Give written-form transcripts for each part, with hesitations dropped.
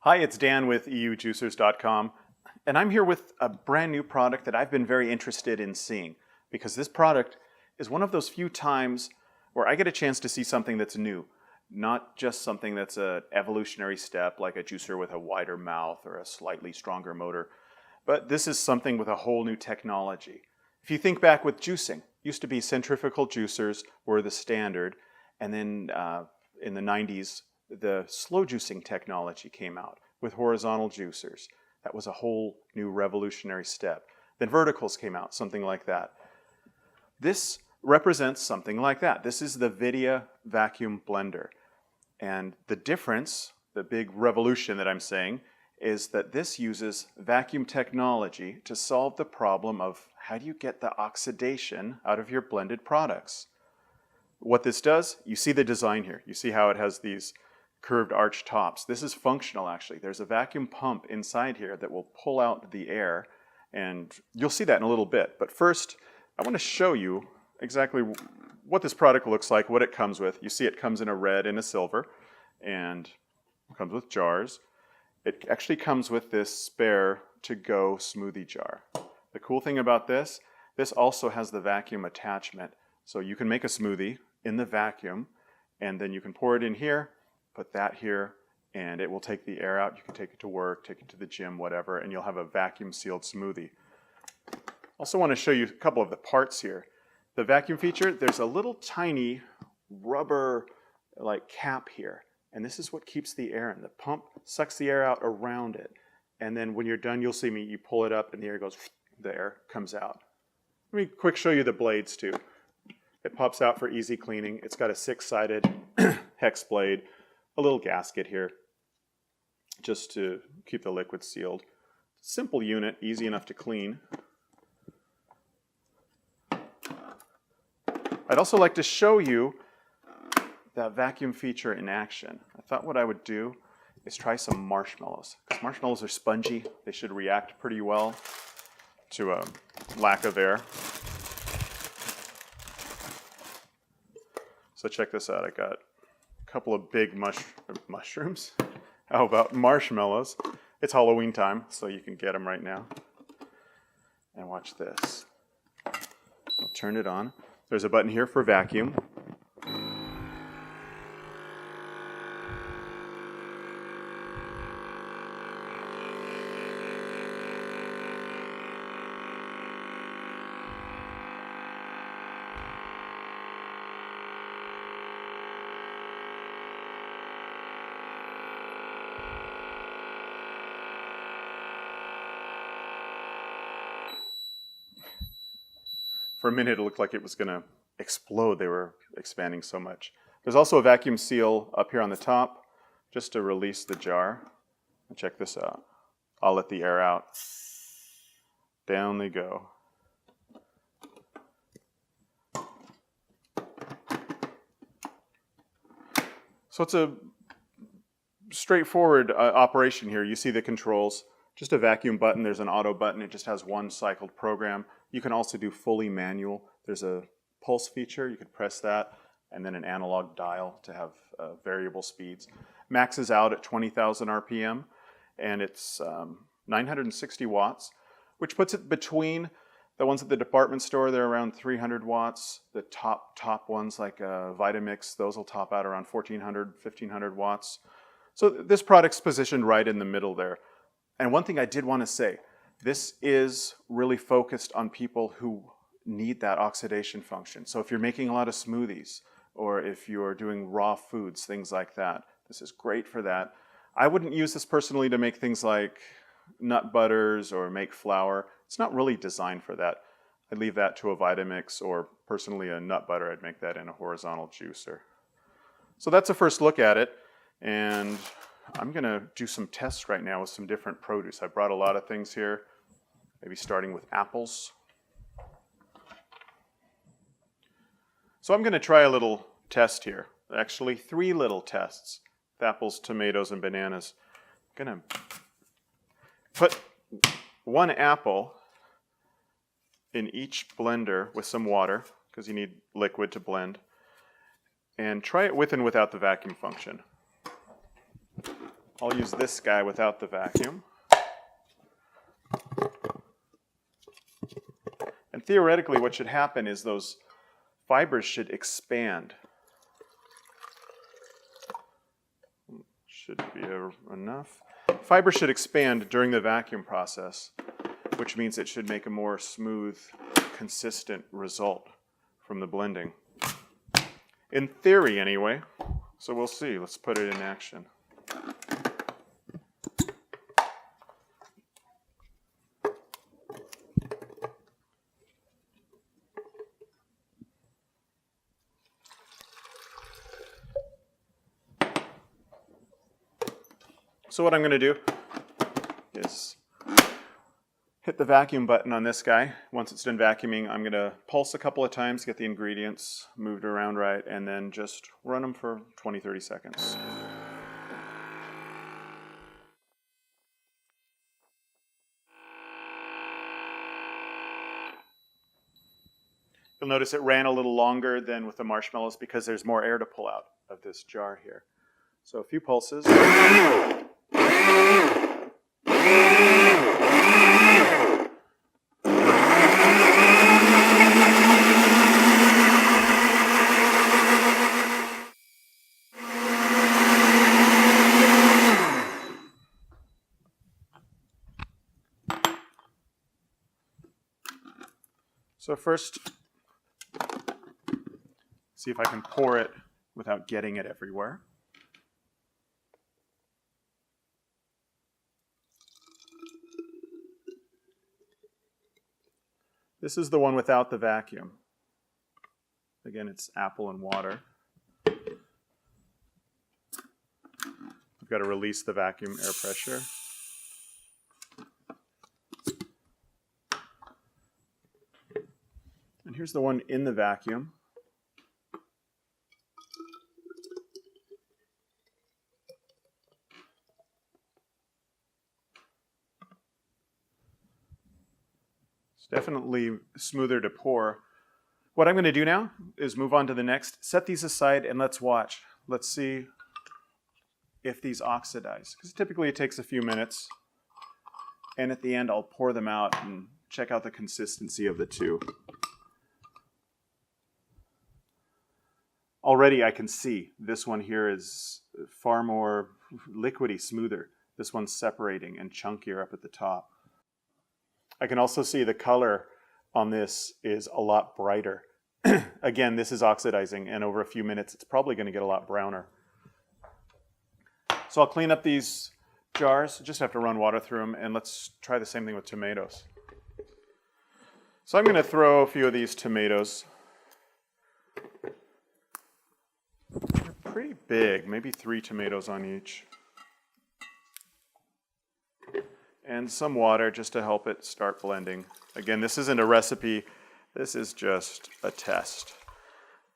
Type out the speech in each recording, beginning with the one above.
Hi, it's Dan with EUJuicers.com, and I'm here with a brand new product that I've been very interested in seeing, because this product is one of those few times where I get a chance to see something that's new, not just something that's an evolutionary step like a juicer with a wider mouth or a slightly stronger motor, but this is something with a whole new technology. If you think back with juicing, used to be centrifugal juicers were the standard, and then in the 90s, the slow juicing technology came out with horizontal juicers. That was a whole new revolutionary step. Then verticals came out, something like that. This represents something like that. This is the Vidia vacuum blender. And the difference, the big revolution that I'm saying, is that this uses vacuum technology to solve the problem of how do you get the oxidation out of your blended products. What this does, you see the design here. You see how it has these curved arch tops. This is functional actually. There's a vacuum pump inside here that will pull out the air, and you'll see that in a little bit. But first, I want to show you exactly what this product looks like, what it comes with. You see it comes in a red and a silver, and it comes with jars. It actually comes with this spare to-go smoothie jar. The cool thing about this also has the vacuum attachment. So you can make a smoothie in the vacuum, and then you can pour it in here, put that here, and it will take the air out. You can take it to work, take it to the gym, whatever, and you'll have a vacuum sealed smoothie. Also want to show you a couple of the parts here. The vacuum feature, there's a little tiny rubber like cap here, and this is what keeps the air in. The pump sucks the air out around it, and then when you're done, you'll see me, you pull it up and the air goes, the air comes out. Let me quick show you the blades too. It pops out for easy cleaning. It's got a 6-sided hex blade, a little gasket here just to keep the liquid sealed. Simple unit, easy enough to clean. I'd also like to show you that vacuum feature in action. I thought what I would do is try some marshmallows, because marshmallows are spongy. They should react pretty well to a lack of air. So check this out. I got a couple of big mushrooms. How about marshmallows? It's Halloween time, so you can get them right now. And watch this. I'll turn it on. There's a button here for vacuum. For a minute, it looked like it was going to explode. They were expanding so much. There's also a vacuum seal up here on the top, just to release the jar. And check this out. I'll let the air out. Down they go. So it's a straightforward operation here. You see the controls. Just a vacuum button. There's an auto button. It just has one cycled program. You can also do fully manual. There's a pulse feature. You could press that, and then an analog dial to have variable speeds. Maxes out at 20,000 RPM, and it's 960 watts, which puts it between the ones at the department store. They're around 300 watts. The top ones like Vitamix, those will top out around 1,400, 1,500 watts. So this product's positioned right in the middle there. And one thing I did want to say, this is really focused on people who need that oxidation function. So if you're making a lot of smoothies, or if you're doing raw foods, things like that, this is great for that. I wouldn't use this personally to make things like nut butters or make flour. It's not really designed for that. I'd leave that to a Vitamix, or personally a nut butter, I'd make that in a horizontal juicer. So that's a first look at it, and I'm going to do some tests right now with some different produce. I brought a lot of things here, maybe starting with apples. So I'm going to try a little test here. Actually, 3 little tests with apples, tomatoes, and bananas. I'm going to put 1 apple in each blender with some water, because you need liquid to blend, and try it with and without the vacuum function. I'll use this guy without the vacuum. And theoretically, what should happen is those fibers should expand. Should be enough. Fibers should expand during the vacuum process, which means it should make a more smooth, consistent result from the blending. In theory, anyway. So we'll see. Let's put it in action. So what I'm going to do is hit the vacuum button on this guy. Once it's done vacuuming, I'm going to pulse a couple of times, get the ingredients moved around right, and then just run them for 20-30 seconds. You'll notice it ran a little longer than with the marshmallows because there's more air to pull out of this jar here. So a few pulses. So first, see if I can pour it without getting it everywhere. This is the one without the vacuum. Again, it's apple and water. I've got to release the vacuum air pressure. And here's the one in the vacuum. It's definitely smoother to pour. What I'm going to do now is move on to the next. Set these aside and let's watch. Let's see if these oxidize. Because typically it takes a few minutes. And at the end I'll pour them out and check out the consistency of the two. Already I can see this one here is far more liquidy, smoother. This one's separating and chunkier up at the top. I can also see the color on this is a lot brighter. Again, this is oxidizing, and over a few minutes it's probably going to get a lot browner. So I'll clean up these jars, just have to run water through them, and let's try the same thing with tomatoes. So I'm going to throw a few of these tomatoes. They're pretty big, maybe 3 tomatoes on each. And some water just to help it start blending. Again, this isn't a recipe, this is just a test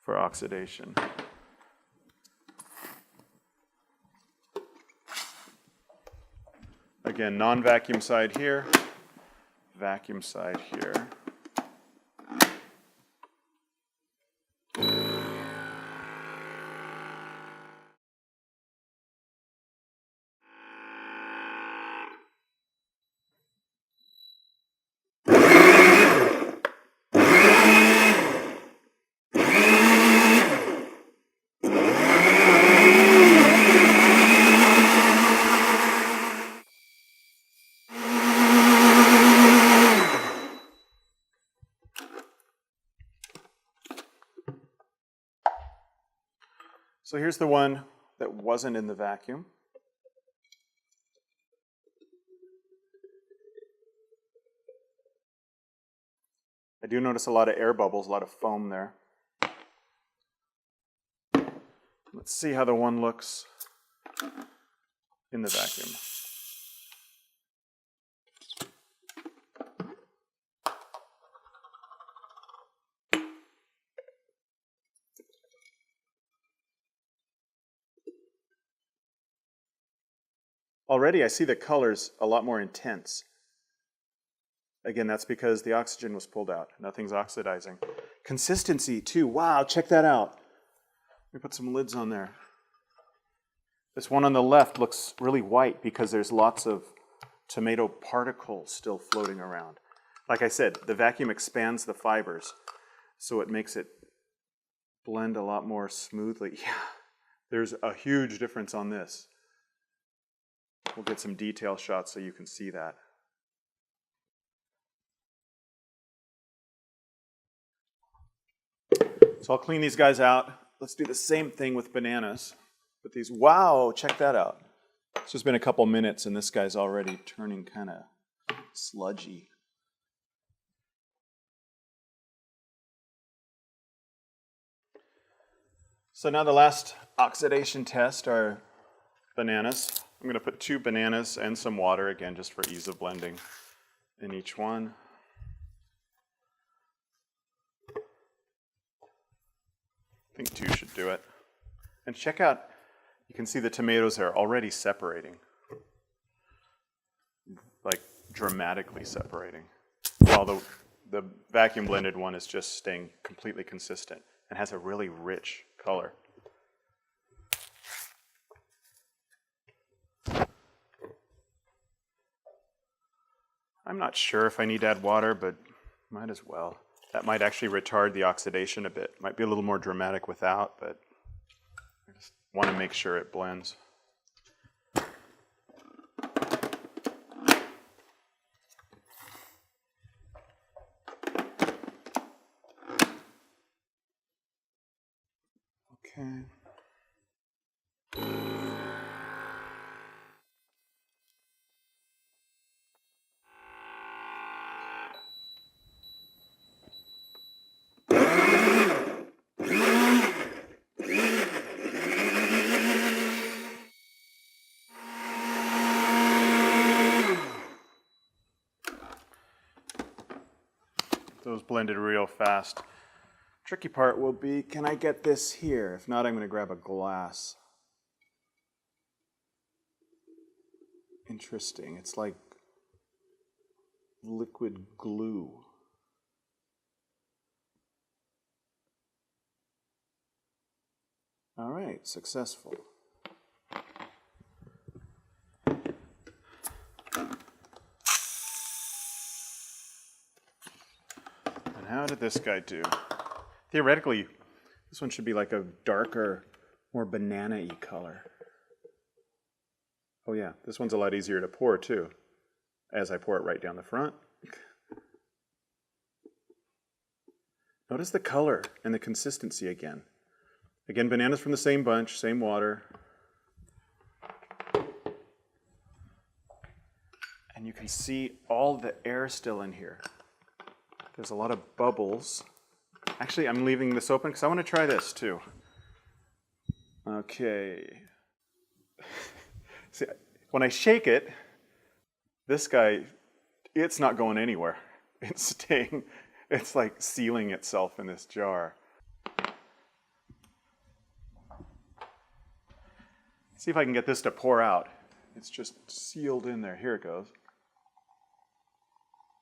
for oxidation. Again, non-vacuum side here, vacuum side here. So here's the one that wasn't in the vacuum. I do notice a lot of air bubbles, a lot of foam there. Let's see how the one looks in the vacuum. Already I see the colors a lot more intense. Again, that's because the oxygen was pulled out. Nothing's oxidizing. Consistency too. Wow, check that out. Let me put some lids on there. This one on the left looks really white because there's lots of tomato particles still floating around. Like I said, the vacuum expands the fibers, so it makes it blend a lot more smoothly. Yeah, there's a huge difference on this. We'll get some detail shots so you can see that. So I'll clean these guys out. Let's do the same thing with bananas. With these, wow, check that out. It's just been a couple minutes and this guy's already turning kind of sludgy. So now the last oxidation test are bananas. I'm going to put 2 bananas and some water, again, just for ease of blending in each one. I think 2 should do it. And check out, you can see the tomatoes are already separating. Like dramatically separating. While the vacuum blended one is just staying completely consistent and has a really rich color. I'm not sure if I need to add water, but might as well. That might actually retard the oxidation a bit. Might be a little more dramatic without, but I just want to make sure it blends. Okay. Those blended real fast. Tricky part will be, can I get this here? If not, I'm going to grab a glass. Interesting. It's like liquid glue. All right, successful. And how did this guy do? Theoretically, this one should be like a darker, more banana-y color. Oh yeah, this one's a lot easier to pour too, as I pour it right down the front. Notice the color and the consistency again. Again, bananas from the same bunch, same water. And you can see all the air still in here. There's a lot of bubbles. Actually, I'm leaving this open because I want to try this too. Okay. See, when I shake it, this guy, it's not going anywhere. It's staying, it's like sealing itself in this jar. See if I can get this to pour out. It's just sealed in there. Here it goes.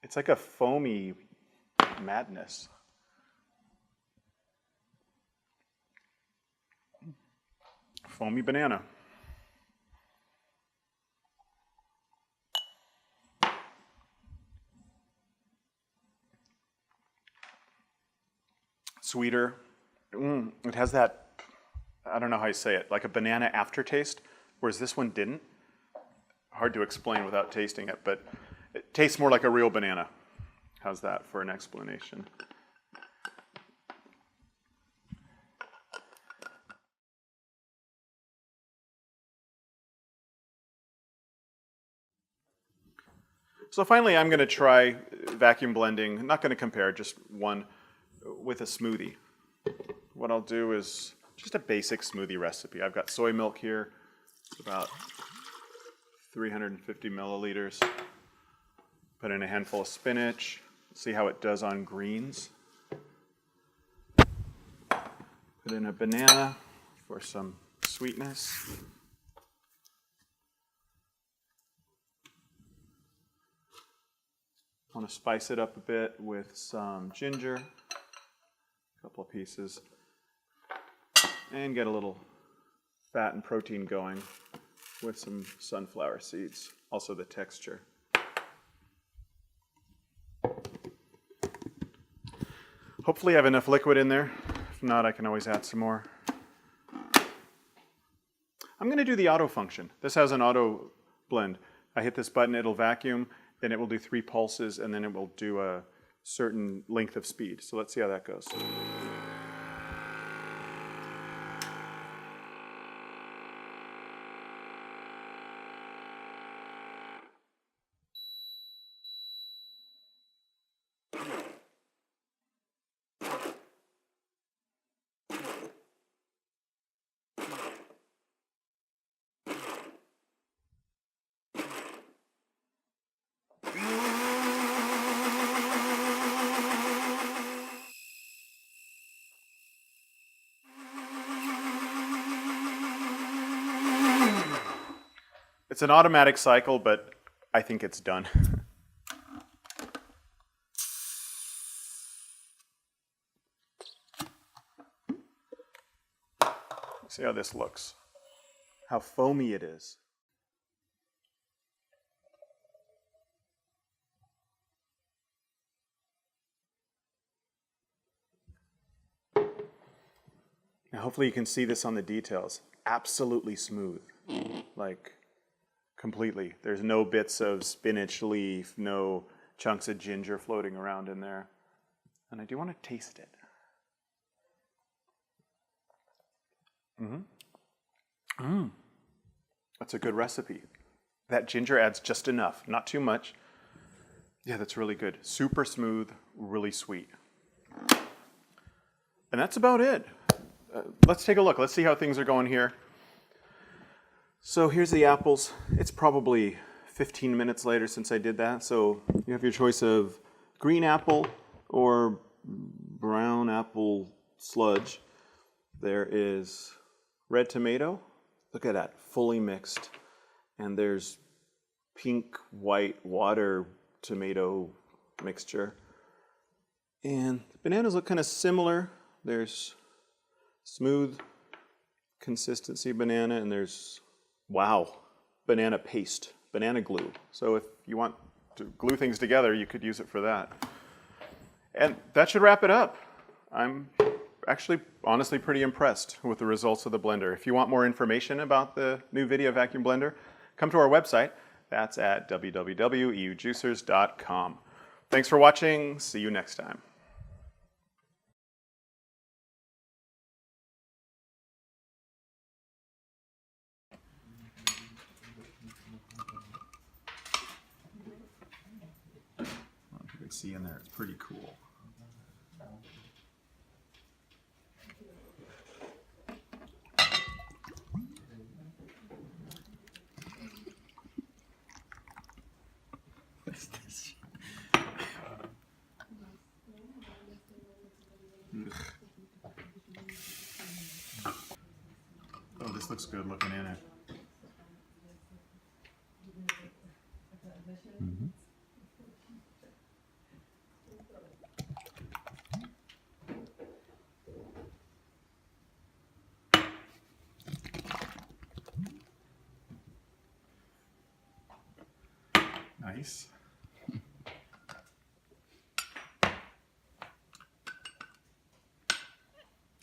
It's like a foamy madness. Foamy banana. Sweeter. It has that, I don't know how you say it, like a banana aftertaste, whereas this one didn't. Hard to explain without tasting it, but it tastes more like a real banana. How's that for an explanation? So finally, I'm going to try vacuum blending. I'm not going to compare, just one with a smoothie. What I'll do is just a basic smoothie recipe. I've got soy milk here. It's about 350 milliliters. Put in a handful of spinach. See how it does on greens. Put in a banana for some sweetness. I want to spice it up a bit with some ginger, a couple of pieces, and get a little fat and protein going with some sunflower seeds. Also the texture. Hopefully I have enough liquid in there. If not, I can always add some more. I'm going to do the auto function. This has an auto blend. I hit this button, it'll vacuum, then it will do 3 pulses, and then it will do a certain length of speed. So let's see how that goes. It's an automatic cycle, but I think it's done. See how this looks. How foamy it is. Now hopefully you can see this on the details. Absolutely smooth. Like, completely. There's no bits of spinach leaf, no chunks of ginger floating around in there. And I do want to taste it. That's a good recipe. That ginger adds just enough, not too much. Yeah, that's really good. Super smooth, really sweet. And that's about it. Let's take a look. Let's see how things are going here. So here's the apples. It's probably 15 minutes later since I did that. So you have your choice of green apple or brown apple sludge. There is red tomato. Look at that, fully mixed. And there's pink, white, water tomato mixture. And the bananas look kind of similar. There's smooth consistency banana, and there's, wow, banana paste, banana glue. So if you want to glue things together, you could use it for that. And that should wrap it up. I'm actually honestly pretty impressed with the results of the blender. If you want more information about the new Vidia vacuum blender, come to our website. That's at www.eujuicers.com. Thanks for watching. See you next time. You can see in there, it's pretty cool. Oh, this looks good looking in it. Nice. I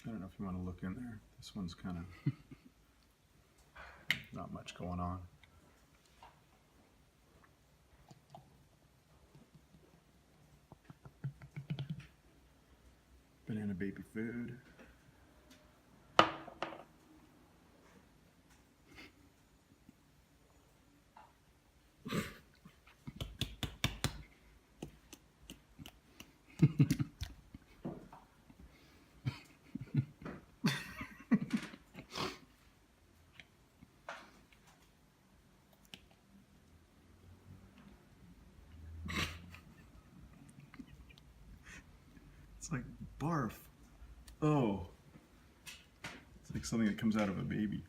don't know if you want to look in there. This one's kind of not much going on. Banana baby food. It's like barf. Oh. It's like something that comes out of a baby.